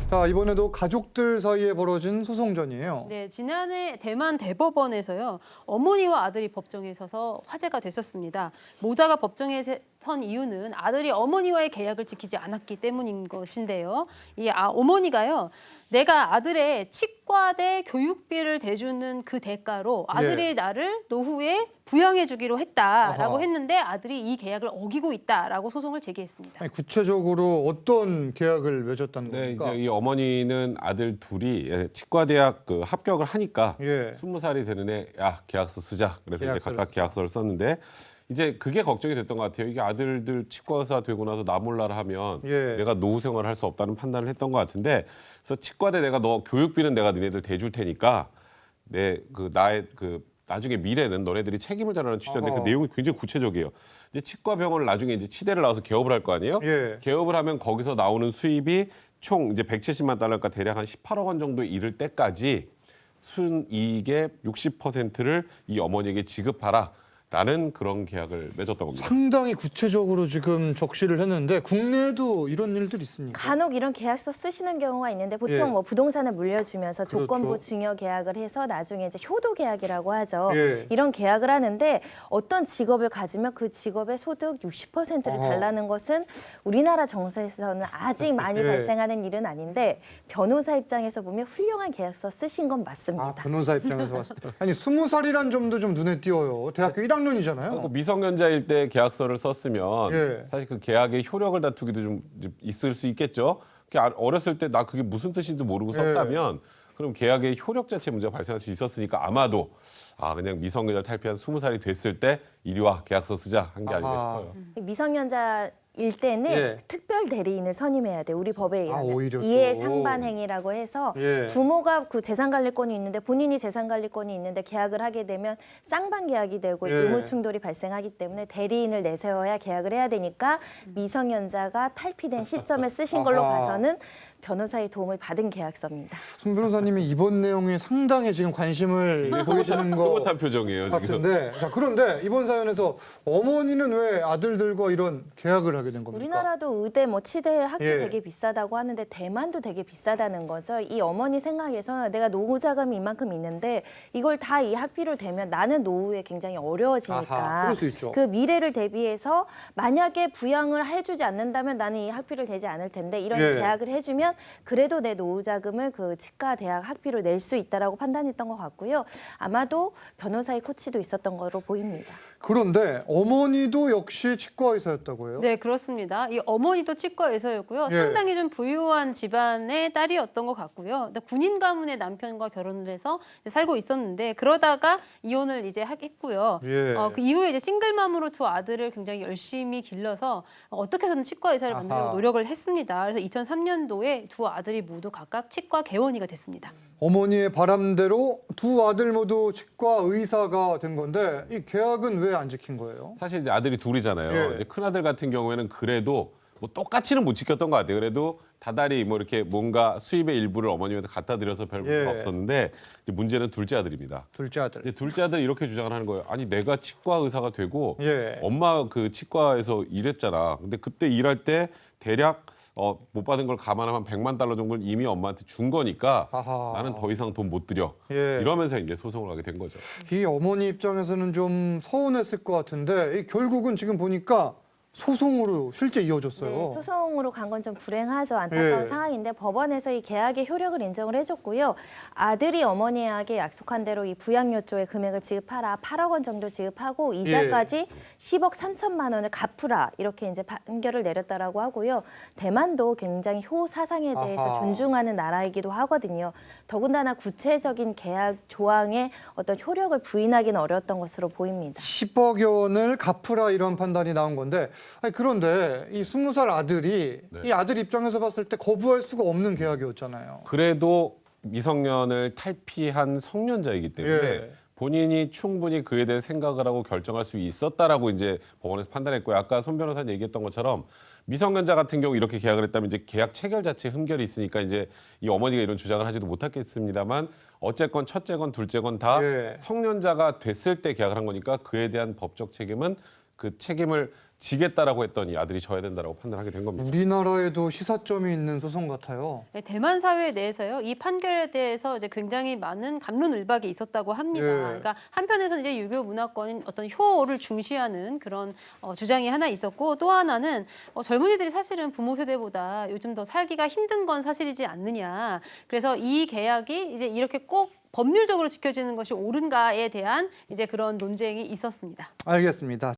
자, 이번에도 가족들 사이에 벌어진 소송전이에요. 네, 지난해 대만 대법원에서요. 어머니와 아들이 법정에 서서 화제가 됐었습니다. 모자가 법정에 선 이유는 아들이 어머니와의 계약을 지키지 않았기 때문인 것인데요. 이 어머니가요. 내가 아들의 치과대 교육비를 대주는 그 대가로 아들이 나를 노후에 부양해 주기로 했다라고 했는데 아들이 이 계약을 어기고 있다라고 소송을 제기했습니다. 아니, 구체적으로 어떤 계약을 맺었다는 네, 겁니까? 이제 이 어머니는 아들 둘이 치과대학 그 합격을 하니까 예. 20살이 되는 애, 야 계약서 쓰자. 그래서 이제 계약서를 각각 계약서를 썼는데 이제 그게 걱정이 됐던 것 같아요. 이게 아들들 치과 의사 되고 나서 나 몰라라 하면 내가 노후 생활을 할 수 없다는 판단을 했던 것 같은데, 그래서 치과대 내가 너 교육비는 내가 너네들 대줄 테니까 나의 나중에 미래는 너네들이 책임을 져라는 취지인데 그 내용이 굉장히 구체적이에요. 이제 치과 병원을 나중에 이제 치대를 나와서 개업을 할 거 아니에요? 예. 개업을 하면 거기서 나오는 수입이 총 이제 170만 달러니까 대략 한 18억 원 정도 이를 때까지 순이익의 60%를 이 어머니에게 지급하라. 라는 그런 계약을 맺었던 겁니다. 상당히 구체적으로 지금 적시를 했는데 국내에도 이런 일들 있습니까? 간혹 이런 계약서 쓰시는 경우가 있는데 보통 예. 뭐 부동산을 물려주면서 그렇죠. 조건부 증여 계약을 해서 나중에 이제 효도 계약이라고 하죠. 예. 이런 계약을 하는데 어떤 직업을 가지면 그 직업의 소득 60%를 달라는 것은 우리나라 정서에서는 아직 많이 예. 발생하는 일은 아닌데 변호사 입장에서 보면 훌륭한 계약서 쓰신 건 맞습니다. 변호사 입장에서 봤을 때. 아니, 20살이란 점도 좀 눈에 띄어요. 대학교 1학년이잖아요. 미성년자일 때 계약서를 썼으면 예. 사실 그 계약의 효력을 다투기도 좀 있을 수 있겠죠. 어렸을 때 나 그게 무슨 뜻인지도 모르고 썼다면 그럼 계약의 효력 자체 문제가 발생할 수 있었으니까 아마도 그냥 미성년자 탈피한 20살이 됐을 때 이리 와 계약서 쓰자 한 게 아닌가 싶어요. 미성년자일 때는 예. 특별 대리인을 선임해야 돼. 우리 법에 의하면 오히려 또. 이해 상반 행위라고 해서 예. 부모가 그 재산 관리권이 있는데 본인이 재산 관리권이 있는데 계약을 하게 되면 쌍방 계약이 되고 예. 의무 충돌이 발생하기 때문에 대리인을 내세워야 계약을 해야 되니까 미성년자가 탈피된 시점에 쓰신 걸로 아하. 봐서는 변호사의 도움을 받은 계약서입니다. 손 변호사님이 이번 내용에 상당히 지금 관심을 보이시는 것 흐뭇한 표정이에요 지금. 같은데, 자, 그런데 이번 사연에서 어머니는 왜 아들들과 이런 계약을 하게 된 겁니까? 우리나라도 의대 뭐 치대 학비 예. 되게 비싸다고 하는데 대만도 되게 비싸다는 거죠. 이 어머니 생각에서 내가 노후 자금이 이만큼 있는데 이걸 다 이 학비로 대면 나는 노후에 굉장히 어려워지니까 아하, 그럴 수 있죠. 그 미래를 대비해서 만약에 부양을 해주지 않는다면 나는 이 학비를 대지 않을 텐데 이런 예. 계약을 해주면 그래도 내 노후 자금을 그 치과 대학 학비로 낼 수 있다라고 판단했던 것 같고요. 아마도 변호사의 코치도 있었던 거로 보입니다. 그런데 어머니도 역시 치과 의사였다고 해요? 네, 그렇습니다. 이 어머니도 치과 의사였고요. 예. 상당히 좀 부유한 집안의 딸이었던 것 같고요. 근데 군인 가문의 남편과 결혼을 해서 이제 살고 있었는데 그러다가 이혼을 이제 했고요. 예. 그 이후에 이제 싱글맘으로 두 아들을 굉장히 열심히 길러서 어떻게 해서든 치과 의사를 만들려고 아하. 노력을 했습니다. 그래서 2003년도에 두 아들이 모두 각각 치과 개원이가 됐습니다. 어머니의 바람대로 두 아들 모두 치과 의사가 된 건데 이 계약은 왜 안 지킨 거예요? 사실 이제 아들이 둘이잖아요. 예. 이제 큰 아들 같은 경우에는 그래도 뭐 똑같이는 못 지켰던 것 같아요. 그래도 다달이 뭐 이렇게 뭔가 수입의 일부를 어머님한테 갖다 드려서 별 문제가 예. 없었는데 이제 문제는 둘째 아들입니다. 둘째 아들. 이제 둘째 아들이 이렇게 주장을 하는 거예요. 아니 내가 치과 의사가 되고 예. 엄마 그 치과에서 일했잖아. 근데 그때 일할 때 대략 못 받은 걸 감안하면 100만 달러 정도는 이미 엄마한테 준 거니까 아하. 나는 더 이상 돈 못 드려. 예. 이러면서 이제 소송을 하게 된 거죠. 이 어머니 입장에서는 좀 서운했을 것 같은데 이 결국은 지금 보니까 소송으로 실제 이어졌어요. 네, 소송으로 간 건 좀 불행하죠. 안타까운 예. 상황인데 법원에서 이 계약의 효력을 인정을 해줬고요. 아들이 어머니에게 약속한 대로 이 부양요조의 금액을 지급하라. 8억 원 정도 지급하고 이자까지 10억 3천만 원을 갚으라. 이렇게 이제 판결을 내렸다라고 하고요. 대만도 굉장히 효 사상에 대해서 아하. 존중하는 나라이기도 하거든요. 더군다나 구체적인 계약 조항에 어떤 효력을 부인하기는 어려웠던 것으로 보입니다. 10억 원을 갚으라 이런 판단이 나온 건데 아니, 그런데 이 20살 아들이 이 아들 입장에서 봤을 때 거부할 수가 없는 계약이었잖아요. 그래도 미성년을 탈피한 성년자이기 때문에 예. 본인이 충분히 그에 대해 생각을 하고 결정할 수 있었다라고 이제 법원에서 판단했고요. 아까 손 변호사님 얘기했던 것처럼 미성년자 같은 경우 이렇게 계약을 했다면 이제 계약 체결 자체에 흠결이 있으니까 이제 이 어머니가 이런 주장을 하지도 못했겠습니다만 어쨌건 첫째건 둘째건 다 예. 성년자가 됐을 때 계약을 한 거니까 그에 대한 법적 책임은 그 책임을 지겠다라고 했더니 아들이 져야 된다라고 판단하게 된 겁니다. 우리나라에도 시사점이 있는 소송 같아요. 네, 대만 사회 내에서요, 이 판결에 대해서 이제 굉장히 많은 감론을박이 있었다고 합니다. 예. 그러니까 한편에서는 이제 유교 문화권인 어떤 효를 중시하는 그런 주장이 하나 있었고, 또 하나는 젊은이들이 사실은 부모 세대보다 요즘 더 살기가 힘든 건 사실이지 않느냐. 그래서 이 계약이 이제 이렇게 꼭 법률적으로 지켜지는 것이 옳은가에 대한 이제 그런 논쟁이 있었습니다. 알겠습니다.